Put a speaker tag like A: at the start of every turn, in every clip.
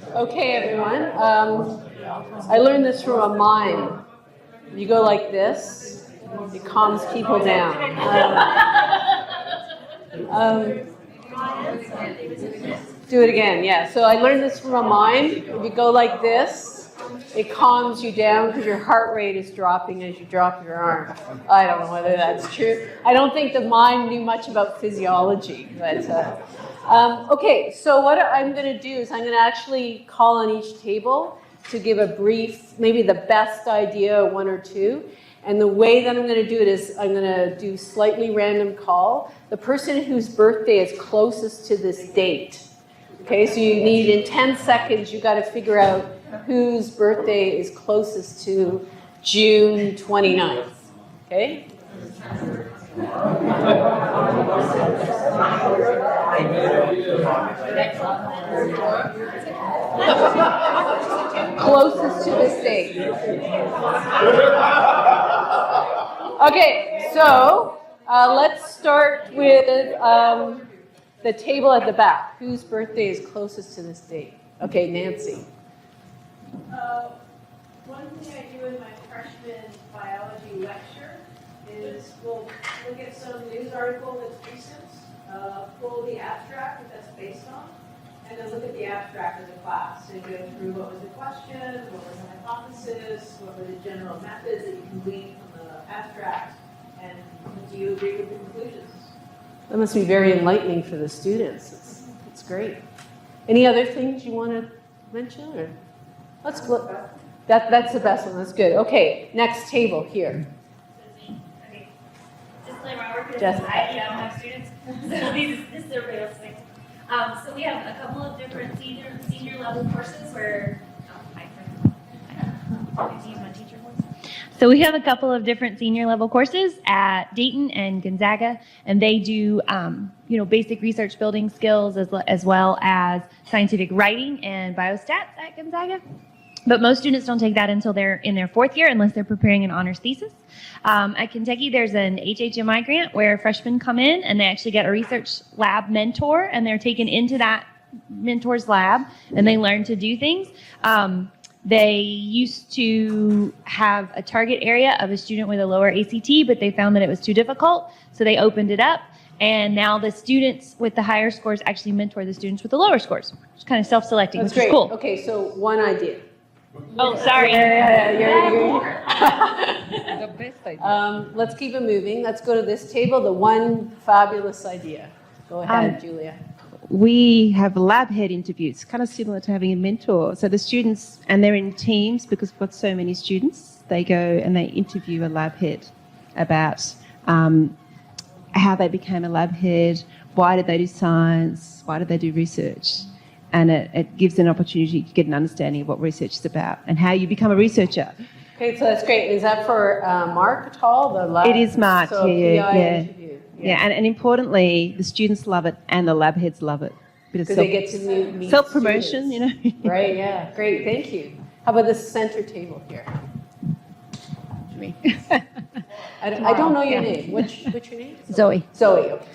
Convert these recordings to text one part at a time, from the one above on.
A: Okay, everyone. I learned this from a mime. You go like this, it calms people down. Do it again, yeah. So I learned this from a mime. If you go like this, it calms you down because your heart rate is dropping as you drop your arm. I don't know whether that's true. I don't think the mime knew much about physiology, but okay, so what I'm going to do is I'm going to actually call on each table to give a brief, maybe the best idea, one or two. And the way that I'm going to do it is I'm going to do slightly random call. The person whose birthday is closest to this date. Okay, so you need, in 10 seconds, you've got to figure out whose birthday is closest to June 29th. Okay? Closest to this date. Okay, so let's start with the table at the back. Whose birthday is closest to this date? Okay, Nancy.
B: One thing I do in my freshman biology lecture is we'll look at some news article that's recent, pull the abstract that that's based on, and then look at the abstract as a class and go through what was the question, what was the hypothesis, what were the general methods that you can glean from the abstract, and do you agree with the conclusions?
A: That must be very enlightening for the students. It's great. Any other things you want to mention? Or? Let's look. That's the best one. That's good. Okay, next table here.
C: Okay. Disclaimer, I work because
A: Jessica.
C: I don't have students, so this is everybody else's thing. So we have a couple of different senior level courses where, So we have a couple of different senior level courses at Dayton and Gonzaga, and they do, basic research building skills as well as scientific writing and biostats at Gonzaga. But most students don't take that until they're in their fourth year unless they're preparing an honors thesis. At Kentucky, there's an HHMI grant where freshmen come in and they actually get a research lab mentor, and they're taken into that mentor's lab and they learn to do things. They used to have a target area of a student with a lower ACT, but they found that it was too difficult, so they opened it up. And now the students with the higher scores actually mentor the students with the lower scores. It's kind of self-selecting,
A: That's
C: which
A: great.
C: is cool.
A: Okay, so one idea.
C: Oh, sorry.
A: The best idea. Let's keep it moving. Let's go to this table. The one fabulous idea. Go ahead, Julia.
D: We have lab head interviews, kind of similar to having a mentor. So the students, and they're in teams because we've got so many students, they go and they interview a lab head about how they became a lab head, why did they do science, why did they do research. And it gives an opportunity to get an understanding of what research is about and how you become a researcher.
A: Okay, so that's great. Is that for Mark at all? The lab?
D: It is Mark,
A: so
D: yeah.
A: interview.
D: Yeah, and importantly, the students love it and the lab heads love it.
A: Because they get to meet
D: self-promotion,
A: students. Right, yeah. Great, thank you. How about this center table here? I don't know your name. What's your name?
E: Zoe.
A: Zoe, okay.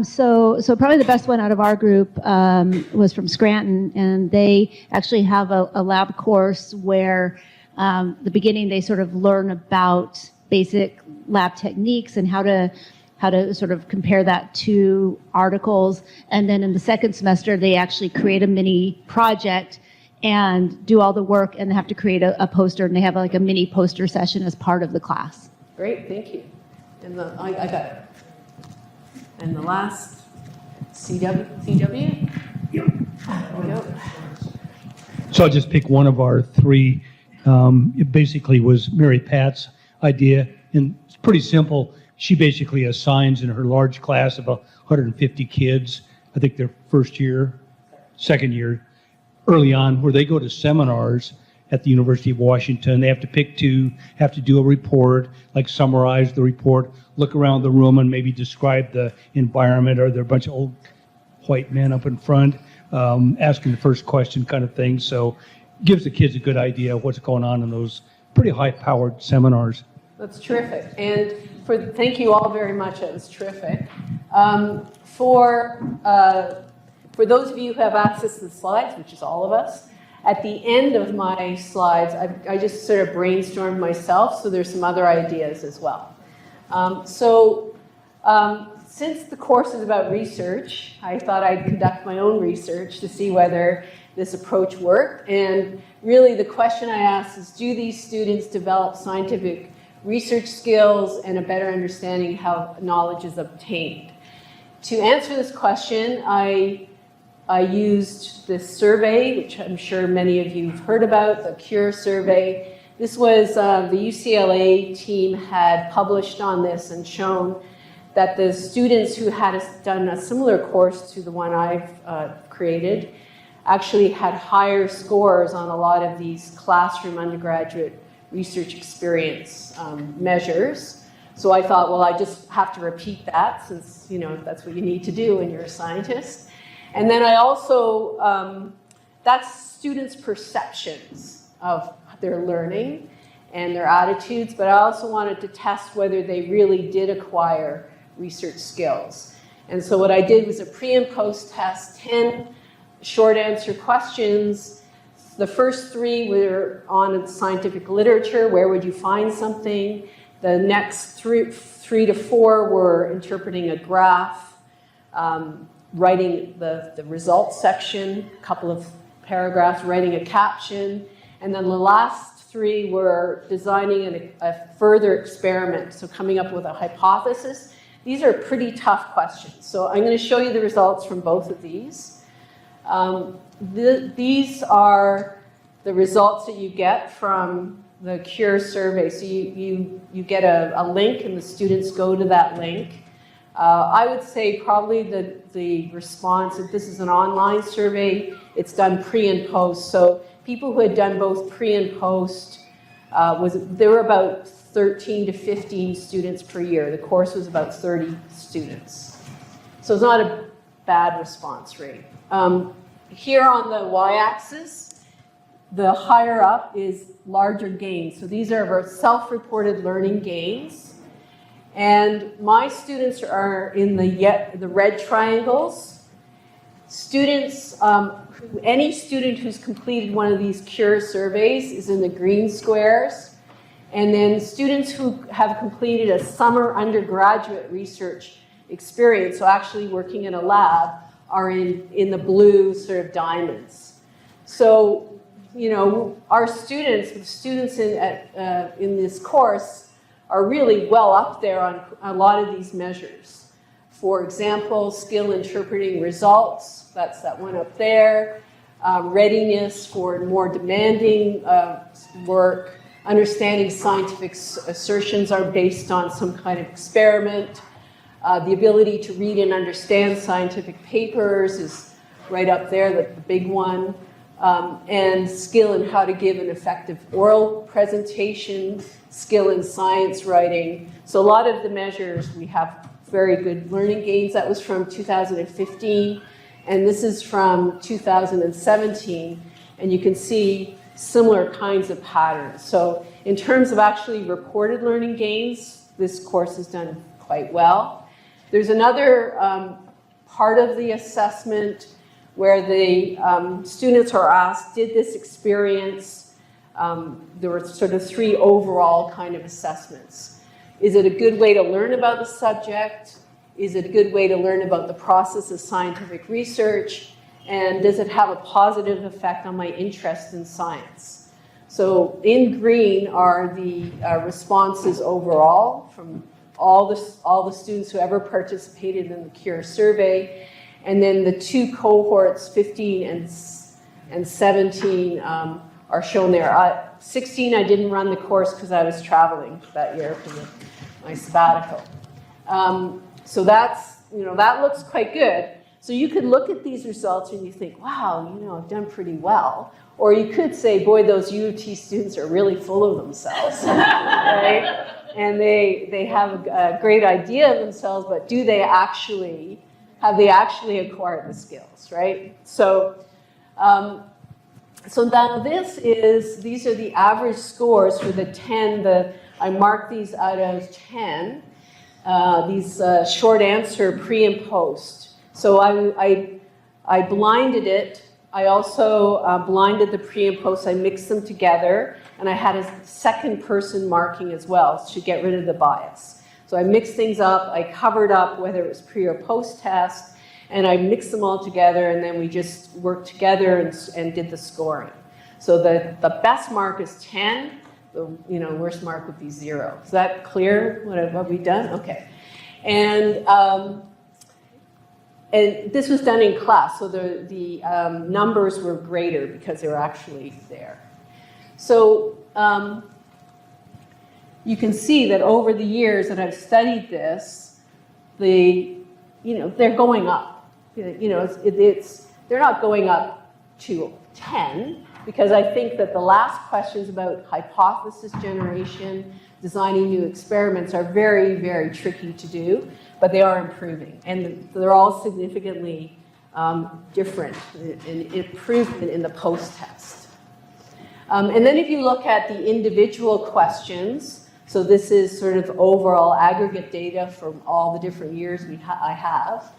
E: So probably the best one out of our group was from Scranton, and they actually have a lab course where the beginning they sort of learn about basic lab techniques and how to sort of compare that to articles. And then in the second semester, they actually create a mini project and do all the work, and they have to create a poster, and they have like a mini poster session as part of the class.
A: Great, thank you. And I got it. And the last, CW? Yep. There we go.
F: So I'll just pick one of our three. It basically was Mary Pat's idea, and it's pretty simple. She basically assigns in her large class of 150 kids, I think their first year, second year, early on, where they go to seminars at the University of Washington. They have to pick two, have to do a report, like summarize the report, look around the room and maybe describe the environment. Are there a bunch of old white men up in front asking the first question kind of thing? So gives the kids a good idea of what's going on in those pretty high-powered seminars.
A: That's terrific. And thank you all very much. That was terrific. For those of you who have access to the slides, which is all of us, At the end of my slides, I just sort of brainstormed myself, so there's some other ideas as well. Since the course is about research, I thought I'd conduct my own research to see whether this approach worked. And really the question I asked is, do these students develop scientific research skills and a better understanding how knowledge is obtained? To answer this question, I used this survey, which I'm sure many of you have heard about, the CURE survey. This was, the UCLA team had published on this and shown that the students who had done a similar course to the one I've created actually had higher scores on a lot of these classroom undergraduate research experience measures. So I thought, well, I just have to repeat that since, you know, that's what you need to do when you're a scientist. And then I also, that's students' perceptions of their learning and their attitudes, but I also wanted to test whether they really did acquire research skills. And so what I did was a pre and post test, 10 short answer questions. The first 3 were on scientific literature, where would you find something? The next 3 to 4 were interpreting a graph, writing the results section, a couple of paragraphs, writing a caption, and then the last 3 were designing a further experiment, so coming up with a hypothesis. These are pretty tough questions, so I'm going to show you the results from both of these. These are the results that you get from the CURE survey. So you get a link, and the students go to that link. I would say probably the response, if this is an online survey, it's done pre and post. So people who had done both pre and post, there were about 13 to 15 students per year. The course was about 30 students. So it's not a bad response rate. Here on the y-axis, the higher up is larger gains. So these are our self-reported learning gains. And my students are in the red triangles. Students, any student who's completed one of these CURE surveys is in the green squares. And then students who have completed a summer undergraduate research experience, so actually working in a lab, are in the blue sort of diamonds. So, you know, our students, the students in this course are really well up there on a lot of these measures. For example, skill interpreting results, that's that one up there. Readiness for more demanding work. Understanding scientific assertions are based on some kind of experiment. The ability to read and understand scientific papers is right up there, the big one. And skill in how to give an effective oral presentation, skill in science writing. So a lot of the measures, we have very good learning gains. That was from 2015, and this is from 2017. And you can see similar kinds of patterns. So in terms of actually reported learning gains, this course has done quite well. There's another part of the assessment where the students are asked, did this experience, there were sort of 3 overall kind of assessments. Is it a good way to learn about the subject? Is it a good way to learn about the process of scientific research? And does it have a positive effect on my interest in science? So in green are the responses overall from all the students who ever participated in the CURE survey. And then the 2 cohorts, 15 and 17, are shown there. 16, I didn't run the course because I was traveling that year for my sabbatical. So that's, you know, that looks quite good. So you could look at these results and you think, wow, you know, I've done pretty well. Or you could say, boy, those U of T students are really full of themselves, right? And they have a great idea of themselves, but have they actually acquired the skills, right? So, so now these are the average scores for the 10, I marked these out of 10, these short answer pre and post. So I blinded it I also blinded the pre and post. I mixed them together, and I had a second person marking as well to get rid of the bias. So I mixed things up. I covered up whether it was pre or post test, and I mixed them all together, and then we just worked together and did the scoring. So the best mark is 10. The worst mark would be 0. Is that clear? What we've done? Okay. And this was done in class, so the numbers were greater because they were actually there. So you can see that over the years that I've studied this, they're going up. They're not going up to 10, because I think that the last questions about hypothesis generation, designing new experiments are very, very tricky to do, but they are improving. And they're all significantly different in improvement in the post-test. And then if you look at the individual questions, so this is sort of overall aggregate data from all the different years I have.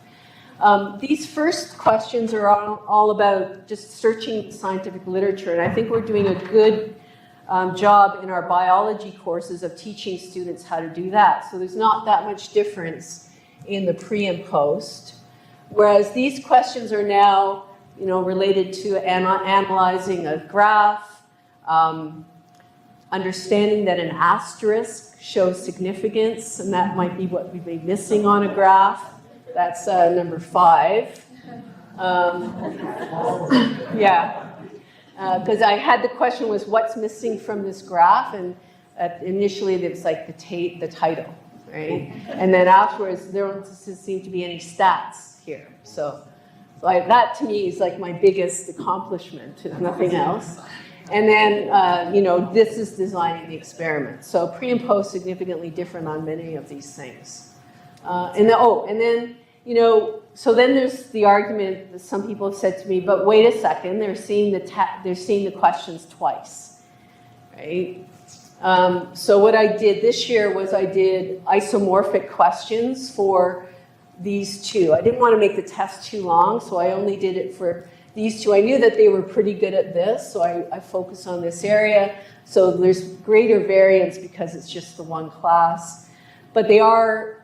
A: These first questions are all about just searching scientific literature, and I think we're doing a good job in our biology courses of teaching students how to do that. So there's not that much difference in the pre and post, whereas these questions are now related to analyzing a graph, understanding that an asterisk shows significance, and that might be what we've been missing on a graph. That's number 5. Yeah, because I had the question was what's missing from this graph, and initially it was like the title, right? And then afterwards there doesn't seem to be any stats here. So that to me is like my biggest accomplishment, if nothing else. And then this is designing the experiment. So pre and post significantly different on many of these things. So then there's the argument that some people have said to me, but wait a second, they're seeing the questions twice, right? So what I did this year was I did isomorphic questions for these two. I didn't want to make the test too long, so I only did it for these two. I knew that they were pretty good at this, so I focused on this area. So there's greater variance because it's just the one class, but they are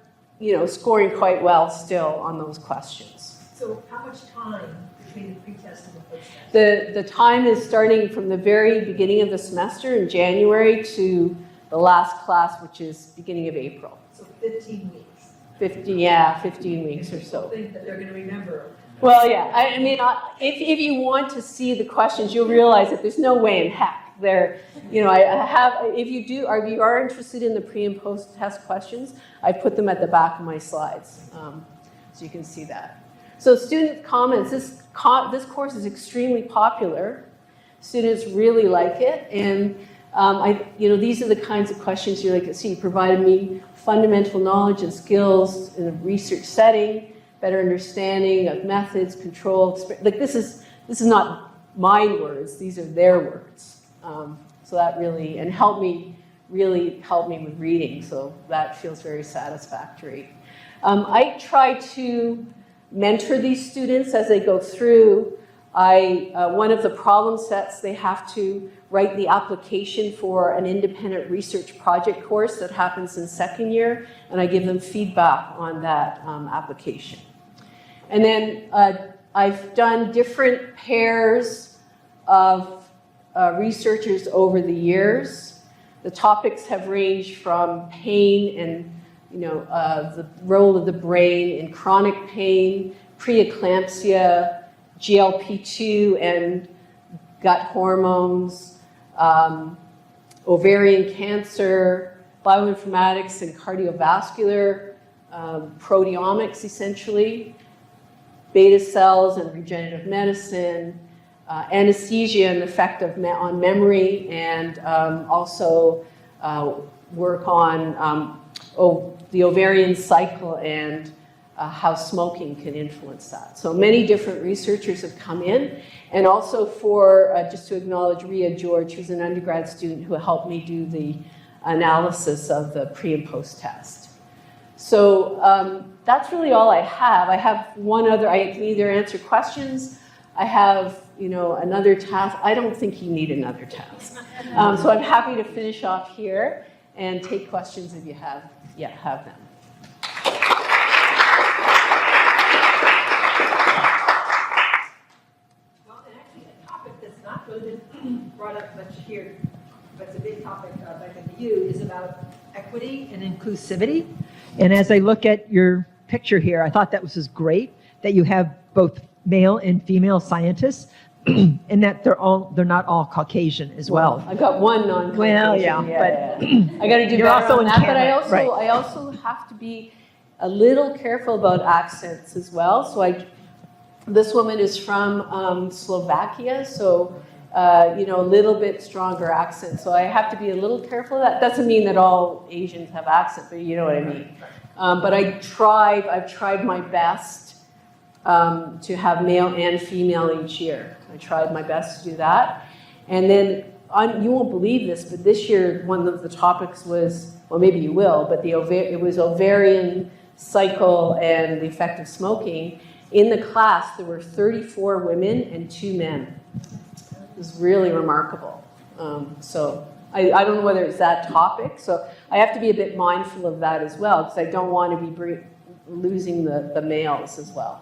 A: scoring quite well still on those questions.
B: So how much time between the pre-test and the post-test?
A: The time is starting from the very beginning of the semester in January to the last class, which is beginning of April.
B: So 15 weeks.
A: 15 weeks or so.
B: I think that they're going to remember.
A: Well, yeah. I mean, if you want to see the questions, you'll realize that there's no way in heck there. If you are interested in the pre and post test questions, I put them at the back of my slides, so you can see that. So student comments. This course is extremely popular. Students really like it, and these are the kinds of questions you like to see. Provided me fundamental knowledge and skills in a research setting, better understanding of methods, control. Like this is not my words; these are their words. So that really helped me with reading. So that feels very satisfactory. I try to mentor these students as they go through. One of the problem sets, they have to write the application for an independent research project course that happens in second year, and I give them feedback on that application. And then I've done different pairs of researchers over the years. The topics have ranged from pain and the role of the brain in chronic pain, preeclampsia, GLP-2 and gut hormones, ovarian cancer, bioinformatics and cardiovascular, proteomics essentially, beta cells and regenerative medicine, anesthesia and the effect on memory, and also work on the ovarian cycle and how smoking can influence that. So many different researchers have come in, and also for, just to acknowledge Ria George, who's an undergrad student who helped me do the analysis of the pre and post test. So that's really all I have. I have one other, I can either answer questions. I have another task. I don't think you need another task. So I'm happy to finish off here and take questions if you have them.
G: Well, and actually, a topic that's not really been brought up much here, but it's a big topic back at the U, is about equity and inclusivity. And as I look at your picture here, I thought that was just great that you have both male and female scientists, and that they're not all Caucasian as well.
A: I got one non-Caucasian.
G: Well, yeah,
A: but I got to do
G: You're
A: better
G: also
A: on
G: in
A: that. But
G: Canada, right.
A: I also have to be a little careful about accents as well. So this woman is from Slovakia, so a little bit stronger accent. So I have to be a little careful. That doesn't mean that all Asians have accent, but you know what I mean. But I've tried my best to have male and female each year. I tried my best to do that. And then, you won't believe this, but this year one of the topics was, well, maybe you will, but it was ovarian cycle and the effect of smoking. In the class, there were 34 women and 2 men. It was really remarkable. So I don't know whether it's that topic, so I have to be a bit mindful of that as well, because I don't want to be losing the males as well.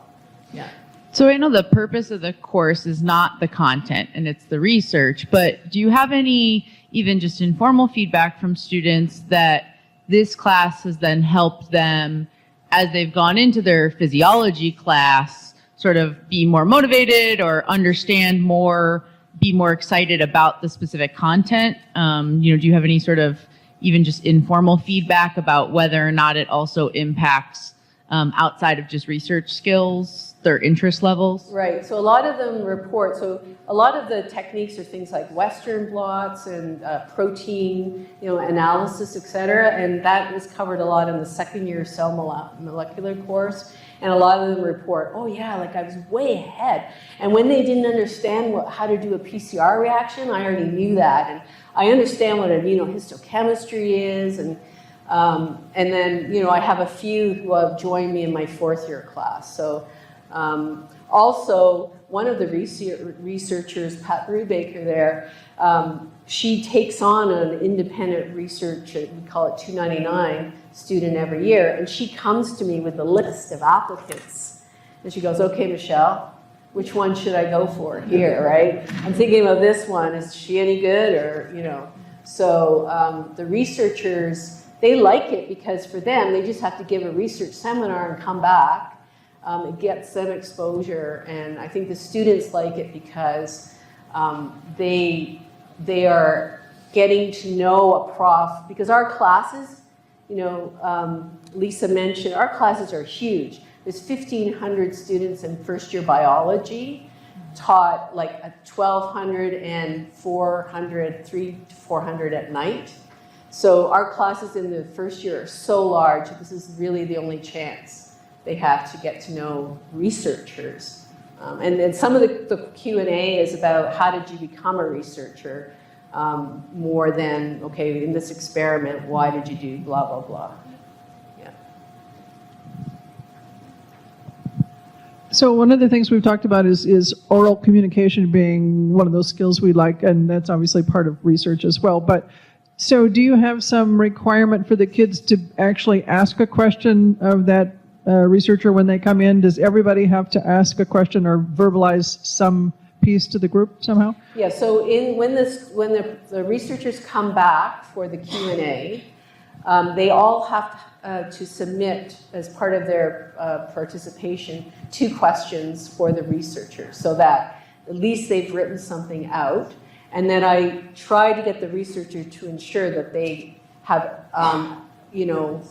A: Yeah.
H: So I know the purpose of the course is not the content and it's the research, but do you have any even just informal feedback from students that this class has then helped them as they've gone into their physiology class sort of be more motivated or understand more, be more excited about the specific content? Do you have any sort of even just informal feedback about whether or not it also impacts outside of just research skills, their interest levels?
A: Right, so a lot of them report, so a lot of the techniques are things like Western blots and protein, analysis, et cetera, and that was covered a lot in the second year cell molecular course, and a lot of them report, oh yeah, like I was way ahead, and when they didn't understand how to do a PCR reaction, I already knew that, and I understand what immunohistochemistry is, and then, I have a few who have joined me in my 4th year class. So also, one of the researchers, Pat Brubaker there, she takes on an independent research, we call it 299 student every year, and she comes to me with a list of applicants. And she goes, okay, Michelle, which one should I go for here, right? I'm thinking of this one, is she any good, or, So the researchers, they like it because for them, they just have to give a research seminar and come back. It gets them exposure, and I think the students like it because they are getting to know a prof, because our classes, Lisa mentioned, our classes are huge. There's 1,500 students in first year biology, taught like 1,200 and 400, 300 to 400 at night. So our classes in the first year are so large, this is really the only chance they have to get to know researchers. And then some of the Q&A is about how did you become a researcher, more than, okay, in this experiment, why did you do blah, blah, blah. Yeah.
I: So one of the things we've talked about is oral communication being one of those skills we like, and that's obviously part of research as well. But so do you have some requirement for the kids to actually ask a question of that researcher when they come in? Does everybody have to ask a question or verbalize some piece to the group somehow? Yeah,
A: so when the researchers come back for the Q&A, they all have to submit, as part of their participation, 2 questions for the researcher, so that at least they've written something out. And then I try to get the researcher to ensure that they have,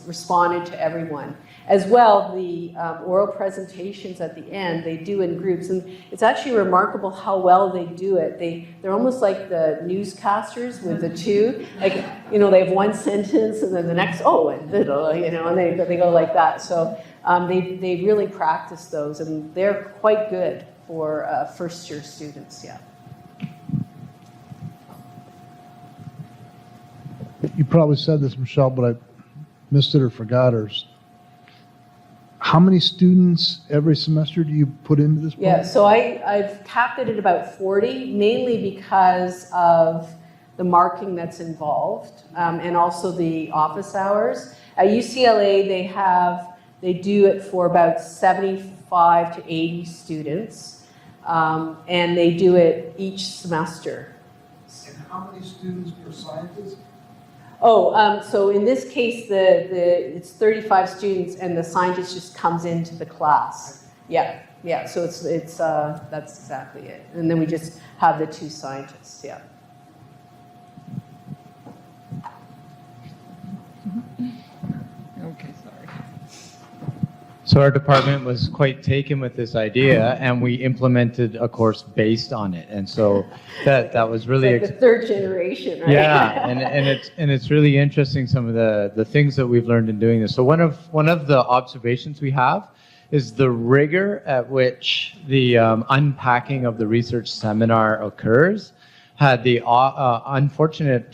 A: responded to everyone. As well, the oral presentations at the end, they do in groups. And it's actually remarkable how well they do it. They're almost like the newscasters with the 2. Like, they have one sentence and then the next, and they go like that. So they really practice those, and they're quite good for first-year students, yeah.
J: You probably said this, Michelle, but I missed it or forgot, or how many students every semester do you put into this program?
A: Yeah, so I've capped it at about 40, mainly because of the marking that's involved, and also the office hours. At UCLA, they do it for about 75 to 80 students, and they do it each semester.
J: And how many students per scientist?
A: Oh, so in this case, it's 35 students, and the scientist just comes into the class. Yeah, yeah. So it's that's exactly it. And then we just have the 2 scientists. Yeah.
G: Okay, sorry.
K: So our department was quite taken with this idea, and we implemented a course based on it. And so that was really
A: It's like the 3rd generation, right?
K: yeah, and it's really interesting, some of the things that we've learned in doing this. So one of the observations we have is the rigor at which the unpacking of the research seminar occurs had the unfortunate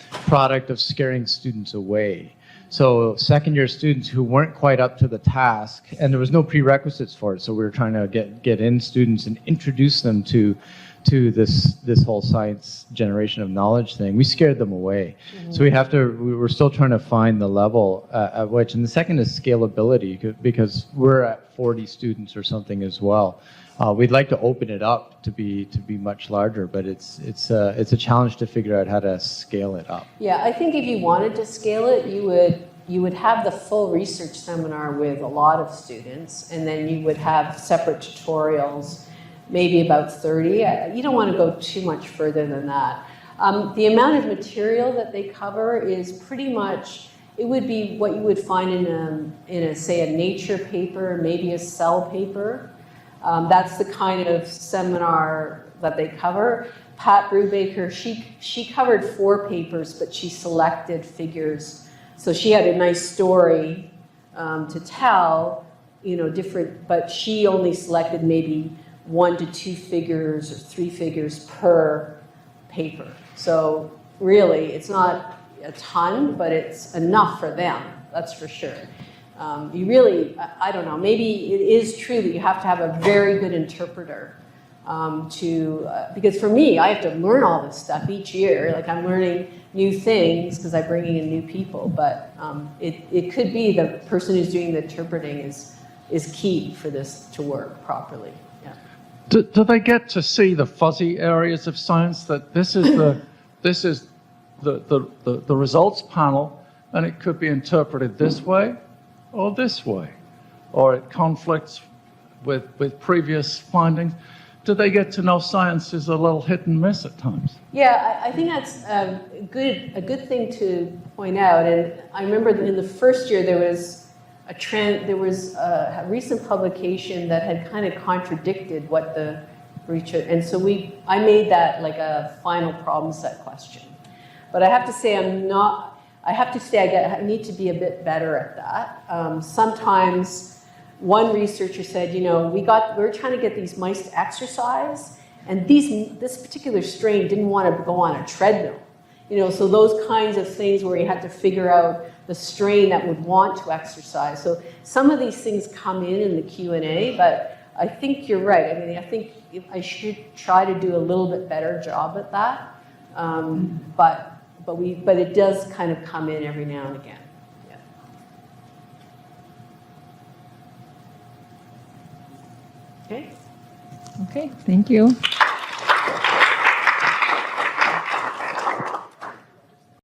K: product of scaring students away. So second-year students who weren't quite up to the task, and there was no prerequisites for it, so we were trying to get in students and introduce them to this whole science generation of knowledge thing. We scared them away. Mm-hmm. So we're still trying to find the level at which, and the second is scalability, because we're at 40 students or something as well. We'd like to open it up to be much larger, but it's a challenge to figure out how to scale it up.
A: Yeah, I think if you wanted to scale it, you would have the full research seminar with a lot of students, and then you would have separate tutorials, maybe about 30. You don't want to go too much further than that. The amount of material that they cover is pretty much, it would be what you would find in a say a Nature paper, maybe a Cell paper. That's the kind of seminar that they cover. Pat Brubaker, she covered 4 papers, but she selected figures. So she had a nice story to tell, different, but she only selected maybe 1 to 2 figures or 3 figures per paper. So really, it's not a ton, but it's enough for them, that's for sure. You really, I don't know, maybe it is true that you have to have a very good interpreter because for me, I have to learn all this stuff each year. Like I'm learning new things because I'm bringing in new people, but it could be the person who's doing the interpreting is key for this to work properly. Yeah.
L: Do they get to see the fuzzy areas of science, that this is the results panel, and it could be interpreted this way or this way, or it conflicts with previous findings? Do they get to know science is a little hit and miss at times?
A: Yeah, I think that's a good thing to point out. And I remember in the first year there was a recent publication that had kind of contradicted what the research, and so I made that like a final problem set question. But I have to say I need to be a bit better at that. Sometimes one researcher said, we're trying to get these mice to exercise, and this particular strain didn't want to go on a treadmill. So those kinds of things where you had to figure out the strain that would want to exercise. So some of these things come in the Q&A, but I think you're right. I mean, I think I should try to do a little bit better job at that. But it does kind of come in every now and again. Yeah. Okay.
G: Okay, thank you.